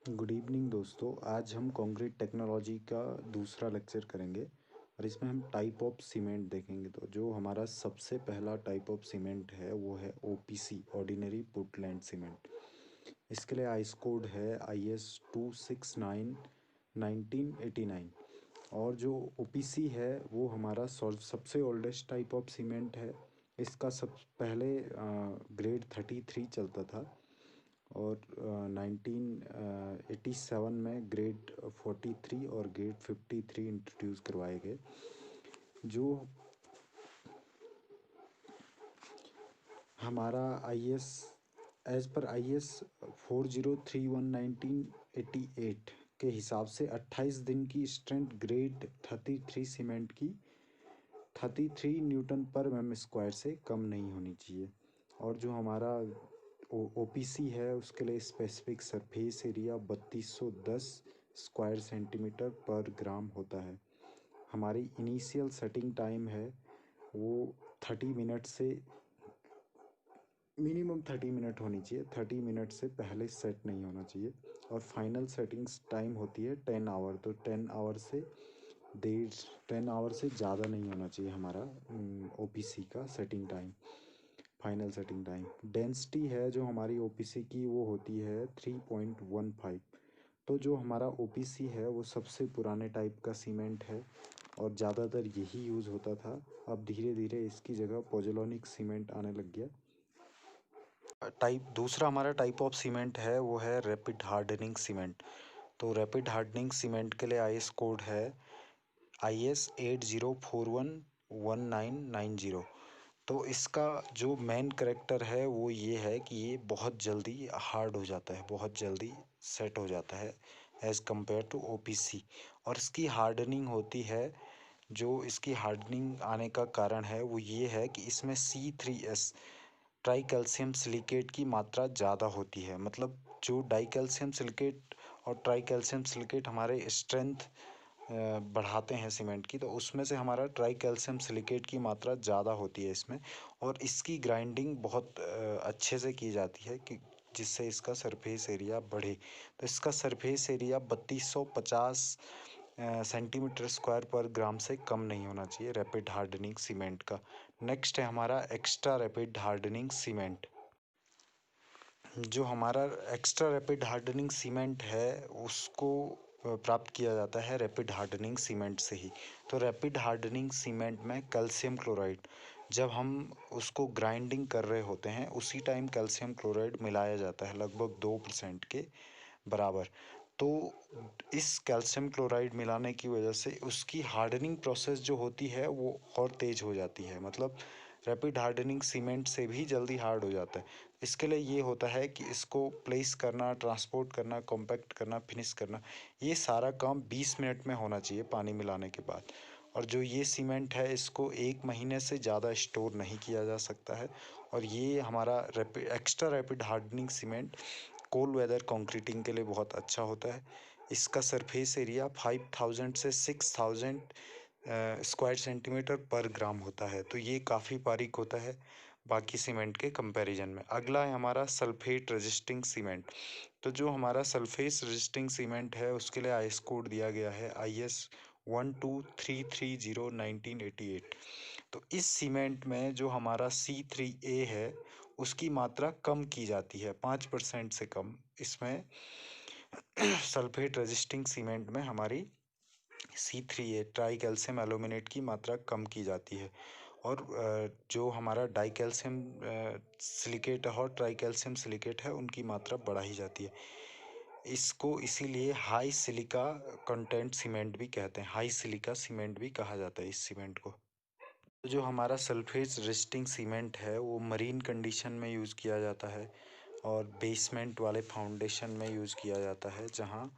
Good evening दोस्तों। आज हम कंक्रीट टेक्नोलॉजी का दूसरा लेक्चर करेंगे और इसमें हम टाइप ऑफ सीमेंट देखेंगे। तो जो हमारा सबसे पहला टाइप ऑफ सीमेंट है वो है ओपीसी, ऑर्डिनरी पुर्टलैंड सीमेंट। इसके लिए आईएस कोड है IS 269 1989। और जो ओपीसी है वो हमारा सबसे ओल्डेस्ट टाइप ऑफ सीमेंट है। इसका सब पहले ग्रेड 33 चलता था और 1987 में ग्रेड 43 और ग्रेड 53 इंट्रोड्यूस करवाए गए। जो हमारा IS एज पर IS 4031/1988 के हिसाब से 28 दिन की स्ट्रेंथ ग्रेड 33 सीमेंट की 33 न्यूटन पर mm² से कम नहीं होनी चाहिए। और जो हमारा OPC है उसके लिए specific surface area 3210 square centimetre पर ग्राम होता है। हमारी इनिशियल सेटिंग टाइम है वो 30 मिनट से मिनिमम 30 मिनट होनी चाहिए। 30 मिनट से पहले सेट नहीं होना चाहिए। और फाइनल सेटिंग्स टाइम होती है 10 आवर। तो 10 आवर से देर 10 आवर से ज़्यादा नहीं होना चाहिए हमारा OPC का setting time, final setting time. Density है जो हमारी OPC की वो होती है 3.15। तो जो हमारा OPC है वो सबसे पुराने टाइप का सीमेंट है और ज़्यादातर यही यूज़ होता था। अब धीरे धीरे इसकी जगह पोज़ोलानिक सीमेंट आने लग गया। दूसरा हमारा टाइप ऑफ सीमेंट है वो है रैपिड हार्डनिंग सीमेंट। तो रैपिड हार्डनिंग सीमेंट के लिए IS कोड है IS 80411990। तो इसका जो मेन करेक्टर है वो ये है कि ये बहुत जल्दी हार्ड हो जाता है, बहुत जल्दी सेट हो जाता है एज़ कम्पेयर टू OPC। और इसकी हार्डनिंग होती है, जो इसकी हार्डनिंग आने का कारण है वो ये है कि इसमें C3S ट्राई कैल्शियम सिलिकेट की मात्रा ज़्यादा होती है। मतलब जो डाई कैल्शियम सिलिकेट और ट्राई कैल्शियम सिलिकेट हमारे स्ट्रेंथ बढ़ाते हैं सीमेंट की, तो उसमें से हमारा ट्राई कैल्शियम सिलिकेट की मात्रा ज़्यादा होती है इसमें। और इसकी ग्राइंडिंग बहुत अच्छे से की जाती है कि जिससे इसका सरफेस एरिया बढ़े। तो इसका सरफेस एरिया 3250 सेंटीमीटर स्क्वायर पर ग्राम से कम नहीं होना चाहिए रैपिड हार्डनिंग सीमेंट का। नेक्स्ट है हमारा एक्स्ट्रा रैपिड हार्डनिंग सीमेंट। जो हमारा एक्स्ट्रा रैपिड हार्डनिंग सीमेंट है उसको प्राप्त किया जाता है रैपिड हार्डनिंग सीमेंट से ही। तो रैपिड हार्डनिंग सीमेंट में कैल्शियम क्लोराइड, जब हम उसको ग्राइंडिंग कर रहे होते हैं उसी टाइम कैल्शियम क्लोराइड मिलाया जाता है लगभग 2% के बराबर। तो इस कैल्शियम क्लोराइड मिलाने की वजह से उसकी हार्डनिंग प्रोसेस जो होती है वो और तेज़ हो जाती है। मतलब रैपिड हार्डनिंग सीमेंट से भी जल्दी हार्ड हो जाता है। इसके लिए ये होता है कि इसको प्लेस करना, ट्रांसपोर्ट करना, कॉम्पैक्ट करना, फिनिश करना, ये सारा काम 20 मिनट में होना चाहिए पानी मिलाने के बाद। और जो ये सीमेंट है इसको 1 महीने से ज़्यादा स्टोर नहीं किया जा सकता है। और ये हमारा extra rapid hardening cement cold weather concreting के लिए बहुत अच्छा होता है। इसका सरफेस एरिया 5000 से 6000 स्क्वायर सेंटीमीटर पर ग्राम होता है। तो ये काफ़ी बारीक होता है बाकी सीमेंट के कंपैरिजन में। अगला है हमारा सल्फेट रेजिस्टिंग सीमेंट। तो जो हमारा सल्फेट रेजिस्टिंग सीमेंट है उसके लिए IS कोड दिया गया है IS 12330/1988। तो इस सीमेंट में जो हमारा C3A है उसकी मात्रा कम की जाती है, 5% से कम। इसमें सल्फेट रेजिस्टिंग सीमेंट में हमारी C3A ट्राई कैल्शियम एल्यूमिनेट की मात्रा कम की जाती है। और जो हमारा डाई कैल्शियम सिलिकेट और ट्राई कैल्शियम सिलिकेट है उनकी मात्रा बढ़ाई जाती है। इसको इसीलिए हाई सिलिका कंटेंट सीमेंट भी कहते हैं, हाई सिलिका सीमेंट भी कहा जाता है इस सीमेंट को। तो जो हमारा सल्फेट रेजिस्टिंग सीमेंट है वो मरीन कंडीशन में यूज़ किया जाता है और बेसमेंट वाले फाउंडेशन में यूज़ किया जाता है जहाँ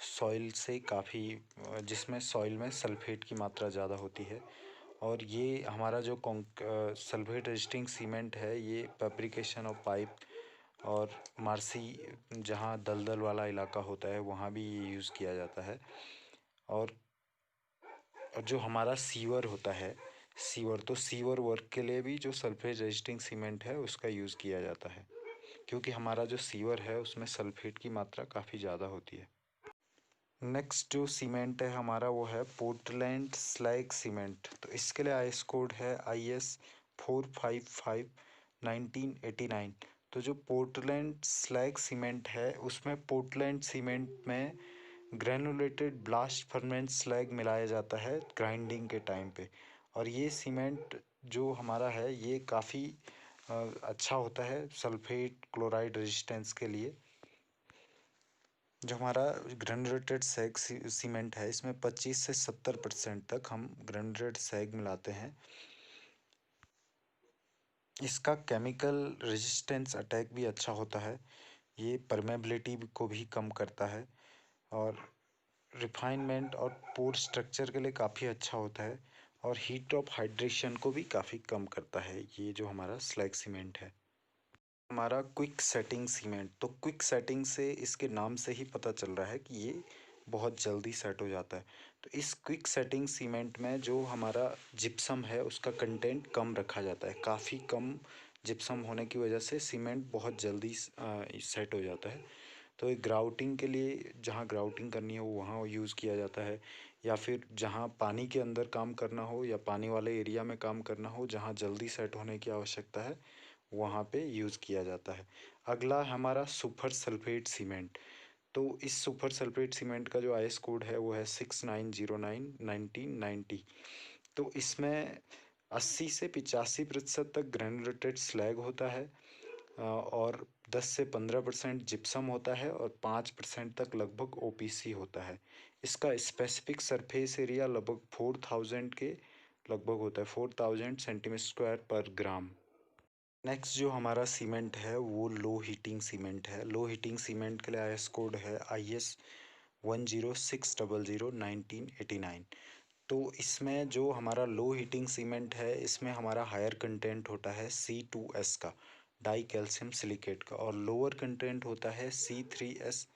सॉइल से काफ़ी जिसमें सॉइल में सल्फेट की मात्रा ज़्यादा होती है। और ये हमारा जो सल्फेट रेजिस्टिंग सीमेंट है ये फैब्रिकेशन ऑफ पाइप और मार्सी जहाँ दलदल वाला इलाका होता है वहाँ भी ये यूज़ किया जाता है। और जो हमारा सीवर होता है, सीवर, तो सीवर वर्क के लिए भी जो सल्फेट रेजिस्टिंग सीमेंट है उसका यूज़ किया जाता है। क्योंकि हमारा जो सीवर है उसमें सल्फेट की मात्रा काफ़ी ज़्यादा होती है। नेक्स्ट जो सीमेंट है हमारा वो है पोर्टलैंड स्लैग सीमेंट। तो इसके लिए आईएस कोड है IS 455/1989। तो जो पोर्टलैंड स्लैग सीमेंट है उसमें पोर्टलैंड सीमेंट में ग्रेनुलेटेड ब्लास्ट फर्मेंट स्लैग मिलाया जाता है ग्राइंडिंग के टाइम पे। और ये सीमेंट जो हमारा है ये काफ़ी अच्छा होता है सल्फेट क्लोराइड रेजिस्टेंस के लिए। जो हमारा ग्रेनुलेटेड सैग सीमेंट है इसमें 25 से 70% तक हम ग्रेनुलेटेड सैग मिलाते हैं। इसका केमिकल रेजिस्टेंस अटैक भी अच्छा होता है, ये परमेबिलिटी को भी कम करता है और रिफाइनमेंट और पोर स्ट्रक्चर के लिए काफ़ी अच्छा होता है और हीट ऑफ हाइड्रेशन को भी काफ़ी कम करता है ये जो हमारा स्लैग सीमेंट है। हमारा क्विक सेटिंग सीमेंट। तो क्विक सेटिंग से इसके नाम से ही पता चल रहा है कि ये बहुत जल्दी सेट हो जाता है। तो इस क्विक सेटिंग सीमेंट में जो हमारा जिप्सम है उसका कंटेंट कम रखा जाता है, काफ़ी कम जिप्सम होने की वजह से सीमेंट बहुत जल्दी सेट हो जाता है। तो एक ग्राउटिंग के लिए जहाँ ग्राउटिंग करनी हो वहाँ यूज़ किया जाता है, या फिर जहाँ पानी के अंदर काम करना हो या पानी वाले एरिया में काम करना हो जहाँ जल्दी सेट होने की आवश्यकता है वहाँ पे यूज़ किया जाता है। अगला हमारा सुपर सल्फेट सीमेंट। तो इस सुपर सल्फेट सीमेंट का जो आईएस कोड है वो है 6909/1990। तो इसमें 80 से 85% तक ग्रेनुलेटेड स्लैग होता है और 10 से 15% जिप्सम होता है और 5% तक लगभग ओपीसी होता है। इसका स्पेसिफिक सरफेस एरिया लगभग 4000 के लगभग होता है, 4000 सेंटीमीटर स्क्वायर पर ग्राम। नेक्स्ट जो हमारा सीमेंट है वो लो हीटिंग सीमेंट है। लो हीटिंग सीमेंट के लिए आईएस कोड है IS 10600/1989। तो इसमें जो हमारा लो हीटिंग सीमेंट है इसमें हमारा हायर कंटेंट होता है C2S का, डाई कैल्शियम सिलिकेट का, और लोअर कंटेंट होता है C3S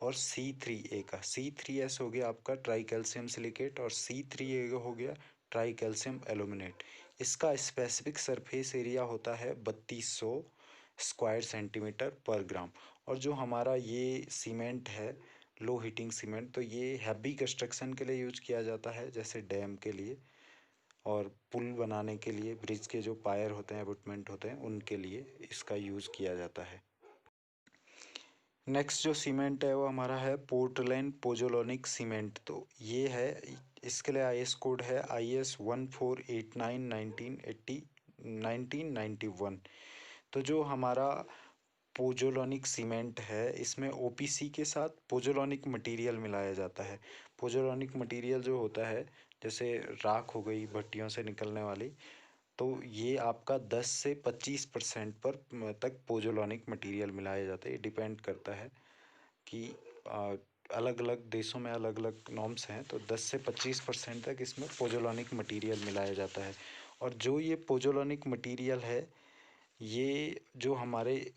और C3A का। C3S हो गया आपका ट्राई कैल्शियम सिलिकेट और C3A हो गया ट्राई कैल्शियम एल्यूमिनेट। इसका स्पेसिफिक सरफेस एरिया होता है 3200 स्क्वायर सेंटीमीटर पर ग्राम। और जो हमारा ये सीमेंट है लो हीटिंग सीमेंट, तो ये हैवी कंस्ट्रक्शन के लिए यूज किया जाता है, जैसे डैम के लिए और पुल बनाने के लिए, ब्रिज के जो पायर होते हैं एबुटमेंट होते हैं उनके लिए इसका यूज़ किया जाता है। नेक्स्ट जो सीमेंट है वो हमारा है पोर्टलैंड पोजोलॉनिक सीमेंट। तो ये है, इसके लिए आईएस कोड है IS 1489/1991। तो जो हमारा पोजोलॉनिक सीमेंट है इसमें ओपीसी के साथ पोजोलॉनिक मटेरियल मिलाया जाता है। पोजोलॉनिक मटेरियल जो होता है जैसे राख हो गई भट्टियों से निकलने वाली, तो ये आपका 10 से 25% पर तक पोजोलॉनिक मटेरियल मिलाया जाता है। ये डिपेंड करता है कि अलग अलग देशों में अलग अलग नॉर्म्स हैं, तो 10 से 25% तक इसमें पोजोलॉनिक मटेरियल मिलाया जाता है। और जो ये पोजोलॉनिक मटेरियल है ये जो हमारे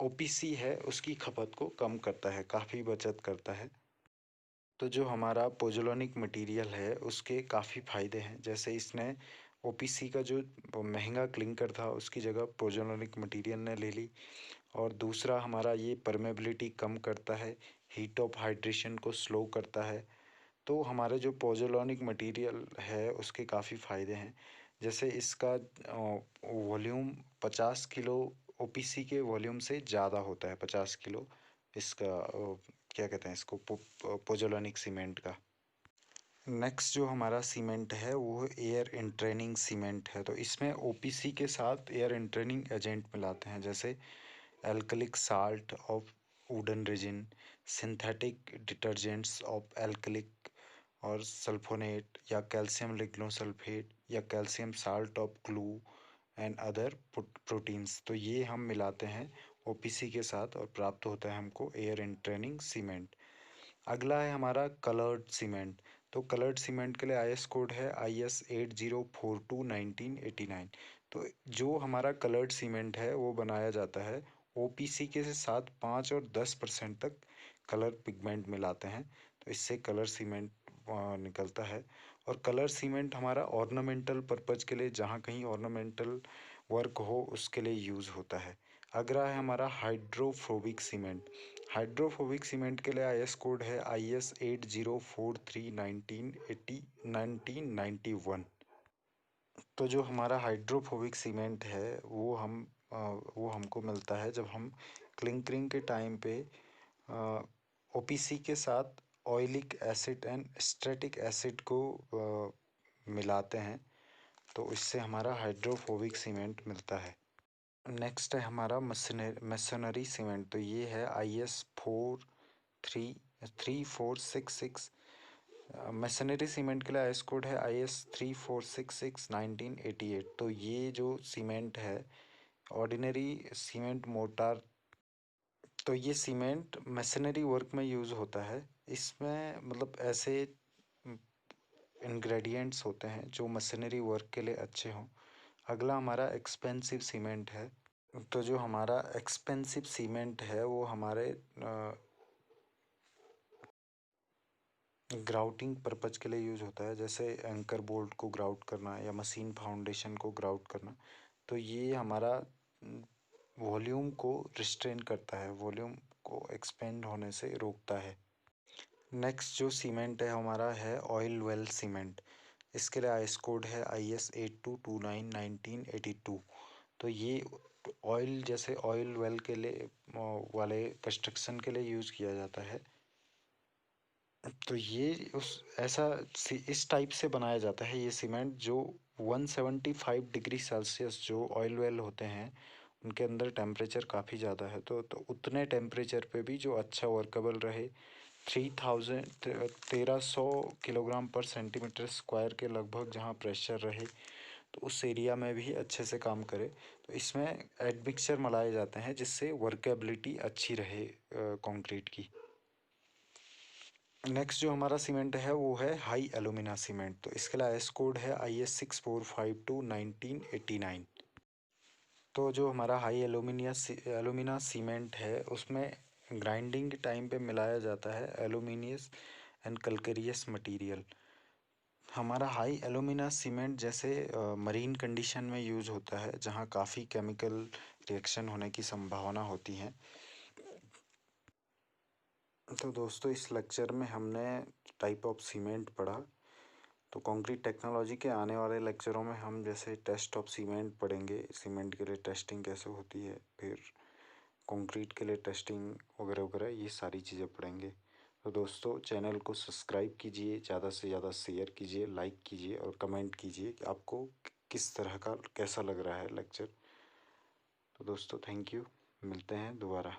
ओपीसी है उसकी खपत को कम करता है, काफ़ी बचत करता है। तो जो हमारा पोजोलॉनिक मटेरियल है उसके काफ़ी फ़ायदे हैं, जैसे इसने ओपीसी का जो महंगा क्लिंकर था उसकी जगह पोजोलॉनिक मटेरियल ने ले ली। और दूसरा हमारा ये परमेबिलिटी कम करता है, हीट ऑफ हाइड्रेशन को स्लो करता है। तो हमारे जो पोजोलॉनिक मटेरियल है उसके काफ़ी फ़ायदे हैं, जैसे इसका वॉल्यूम 50 किलो ओपीसी के वॉल्यूम से ज़्यादा होता है, 50 किलो इसका क्या कहते हैं इसको पोजोलॉनिक सीमेंट का। नेक्स्ट जो हमारा सीमेंट है वो एयर इंट्रेनिंग सीमेंट है। तो इसमें ओपीसी के साथ एयर इंट्रेनिंग एजेंट मिलाते हैं, जैसे alkalic salt of wooden resin, synthetic detergents of alkalic और सल्फोनेट या कैल्शियम लिग्नोसल्फेट या calcium salt of glue and other proteins. तो ये हम मिलाते हैं ओपीसी के साथ और प्राप्त होता है हमको एयर इंट्रेनिंग सीमेंट। अगला है हमारा कलर्ड सीमेंट। तो कलर्ड सीमेंट के लिए आईएस कोड है IS 8042/1989। तो जो हमारा कलर्ड सीमेंट है वो बनाया जाता है ओपीसी के साथ 5 और 10% तक कलर पिगमेंट मिलाते हैं, तो इससे कलर सीमेंट निकलता है। और कलर सीमेंट हमारा ऑर्नामेंटल पर्पज़ के लिए, जहाँ कहीं ऑर्नामेंटल वर्क हो उसके लिए यूज़ होता है। अगला है हमारा हाइड्रोफोबिक सीमेंट। हाइड्रोफोबिक सीमेंट के लिए IS कोड है IS 8043 1991। तो जो हमारा हाइड्रोफोबिक सीमेंट है वो हमको मिलता है जब हम क्लिंकरिंग के टाइम पे OPC के साथ oleic acid and strategic acid को मिलाते हैं, तो इससे हमारा हाइड्रोफोबिक सीमेंट मिलता है। नेक्स्ट है हमारा मेसोनरी सीमेंट। तो ये है IS 3466। मेसनरी सीमेंट के लिए IS कोड है IS 3466 1988। तो ये जो सीमेंट है ऑर्डिनरी सीमेंट मोर्टार, तो ये सीमेंट मेसनरी वर्क में यूज़ होता है। इसमें मतलब ऐसे इंग्रेडिएंट्स होते हैं जो मशीनरी वर्क के लिए अच्छे हों। अगला हमारा एक्सपेंसिव सीमेंट है। तो जो हमारा एक्सपेंसिव सीमेंट है वो हमारे ग्राउटिंग पर्पज़ के लिए यूज़ होता है, जैसे एंकर बोल्ट को ग्राउट करना या मशीन फाउंडेशन को ग्राउट करना। तो ये हमारा वॉल्यूम को रिस्ट्रेन करता है, वॉल्यूम को एक्सपेंड होने से रोकता है। नेक्स्ट जो सीमेंट है हमारा है ऑयल वेल सीमेंट। इसके लिए IS कोड है IS 8229 1982। तो ये ऑयल जैसे ऑयल वेल के लिए वाले कंस्ट्रक्शन के लिए यूज़ किया जाता है। तो ये इस टाइप से बनाया जाता है ये सीमेंट, जो 175 डिग्री सेल्सियस जो ऑयल वेल होते हैं उनके अंदर टेम्परेचर काफ़ी ज़्यादा है, तो उतने टेम्परेचर पे भी जो अच्छा वर्केबल रहे, 1300 किलोग्राम पर सेंटीमीटर स्क्वायर के लगभग जहाँ प्रेशर रहे, तो उस एरिया में भी अच्छे से काम करे। तो इसमें एडमिक्सचर मिलाए जाते हैं जिससे वर्केबिलिटी अच्छी रहे कंक्रीट की। नेक्स्ट जो हमारा सीमेंट है वो है हाई एलुमिना सीमेंट। तो इसके लिए IS कोड है IS 6452 1989। तो जो हमारा हाई एलुमिना सीमेंट है उसमें ग्राइंडिंग के टाइम पे मिलाया जाता है एलुमिनियस एंड कैल्केरियस मटेरियल। हमारा हाई एलुमिना सीमेंट जैसे मरीन कंडीशन में यूज़ होता है जहाँ काफ़ी केमिकल रिएक्शन होने की संभावना होती है। तो दोस्तों इस लेक्चर में हमने टाइप ऑफ सीमेंट पढ़ा। तो कंक्रीट टेक्नोलॉजी के आने वाले लेक्चरों में हम जैसे टेस्ट ऑफ सीमेंट पढ़ेंगे, सीमेंट के लिए टेस्टिंग कैसे होती है, फिर कंक्रीट के लिए टेस्टिंग वगैरह वगैरह, ये सारी चीज़ें पढ़ेंगे। तो दोस्तों चैनल को सब्सक्राइब कीजिए, ज़्यादा से ज़्यादा शेयर कीजिए, लाइक कीजिए और कमेंट कीजिए कि आपको किस तरह का कैसा लग रहा है लेक्चर। तो दोस्तों थैंक यू, मिलते हैं दोबारा।